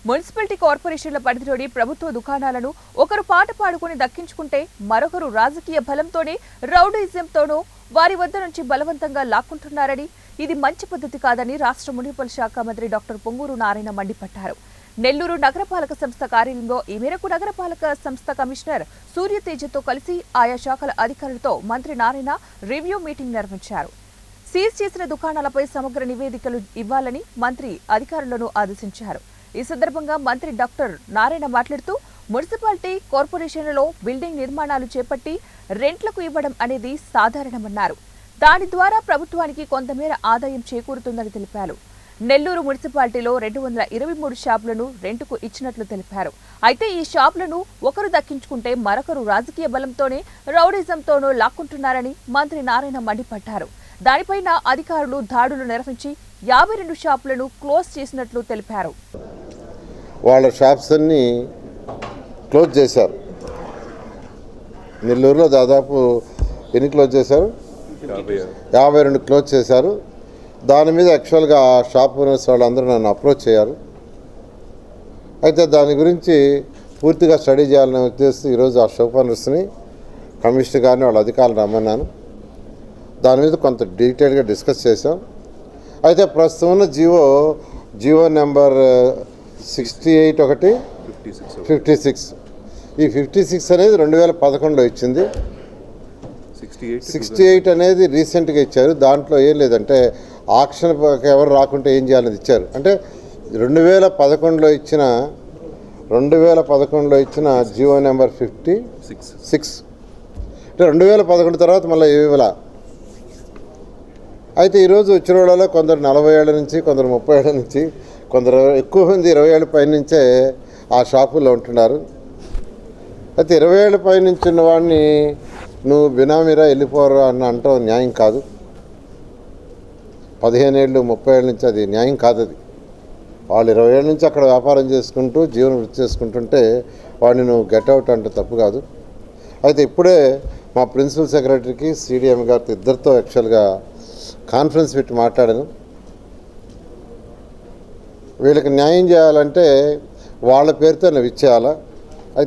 Municipality కార్పొరేషన్ల పరిధిలోని ప్రభుత్వ దుకాణాలను ఒకరు పాట పాడుకుని దక్కించుకుంటే మరొకరు రాజకీయ బలంతోనే రౌడీజంతోనూ వారి వద్ద నుంచి బలవంతంగా లాక్కుంటున్నారని, ఇది మంచి పద్ధతి కాదని రాష్ట్ర మున్సిపల్ శాఖ మంత్రి డాక్టర్ పొంగూరు నారాయణ మండిపడ్డారు. నెల్లూరు నగరపాలక సంస్థ కార్యాలయంలో ఈ మేరకు నగరపాలక సంస్థ కమిషనర్ సూర్యతేజతో కలిసి ఆయా శాఖల అధికారులతో మంత్రి నారాయణ రివ్యూ మీటింగ్ నిర్వహించారు. సీజ్ చేసిన దుకాణాలపై సమగ్ర నివేదికలు ఇవ్వాలని మంత్రి అధికారులను ఆదేశించారు. ఈ సందర్భంగా మంత్రి డాక్టర్ నారాయణ మాట్లాడుతూ, మున్సిపాలిటీ కార్పొరేషన్లలో బిల్డింగ్ నిర్మాణాలు చేపట్టి రెంట్లకు ఇవ్వడం అనేది సాధారణమన్నారు. దాని ద్వారా ప్రభుత్వానికి కొంతమేర ఆదాయం చేకూరుతుందని తెలిపారు. నెల్లూరు మున్సిపాలిటీలో 223 షాపులను రెంటుకు ఇచ్చినట్లు తెలిపారు. అయితే ఈ షాపులను ఒకరు దక్కించుకుంటే మరొకరు రాజకీయ బలంతోనే రౌడీజంతోనూ లాక్కుంటున్నారని మంత్రి నారాయణ మండిపడ్డారు. దానిపైన అధికారులు దాడులు నిర్వహించి 52 షాపులను క్లోజ్ చేసినట్లు తెలిపారు. వాళ్ళ షాప్స్ అన్ని క్లోజ్ చేశారు. నెల్లూరులో దాదాపు ఎన్ని క్లోజ్ చేశారు? 52 క్లోజ్ చేశారు. దాని మీద యాక్చువల్గా ఆ షాప్ ఓనర్స్ వాళ్ళందరూ నన్ను అప్రోచ్ చేయారు. అయితే దాని గురించి పూర్తిగా స్టడీ చేయాలని ఉద్దేశిస్తూ ఈరోజు ఆ షాప్ ఓనర్స్ని, కమిషనర్ గారిని, వాళ్ళ అధికారులు రమ్మన్నాను. దాని మీద కొంత డీటెయిల్గా డిస్కస్ చేసాం. అయితే ప్రస్తుతం ఉన్న జియో నెంబర్ 68 ఒకటి 56, ఈ 56 అనేది 2011లో ఇచ్చింది. 68 అనేది రీసెంట్గా ఇచ్చారు. దాంట్లో ఏం లేదంటే ఆక్షన్ ఎవరు రాకుంటే ఏం చేయాలని ఇచ్చారు. అంటే 2011లో ఇచ్చిన జియో నెంబర్ 56 అంటే 2011 తర్వాత మళ్ళీ ఇవ్వాల. అయితే ఈరోజు వచ్చిన వాళ్ళలో కొందరు 40 ఏళ్ళ నుంచి, కొందరు 30 ఏళ్ళ నుంచి, కొందరు ఎక్కువ మంది 20 ఏళ్ళ పై నుంచే ఆ షాపుల్లో ఉంటున్నారు. అయితే 20 ఏళ్ళ పై నుంచి ఉన్న వాడిని నువ్వు బినామీరా వెళ్ళిపోరా అని అంటావు న్యాయం కాదు. 15 ఏళ్ళు 30 ఏళ్ళ నుంచి అది న్యాయం కాదు. అది వాళ్ళు 20 ఏళ్ళ నుంచి అక్కడ వ్యాపారం చేసుకుంటూ జీవనం వృత్తి చేసుకుంటుంటే వాడిని నువ్వు గెట్అవుట్ అంటే తప్పు కాదు. అయితే ఇప్పుడే మా ప్రిన్సిపల్ సెక్రటరీకి, సిడిఎం గారితో ఇద్దరితో యాక్చువల్గా కాన్ఫరెన్స్ పెట్టి మాట్లాడాను. వీళ్ళకి న్యాయం చేయాలంటే వాళ్ళ పేరుతో నువ్వు ఇచ్చేయాలా.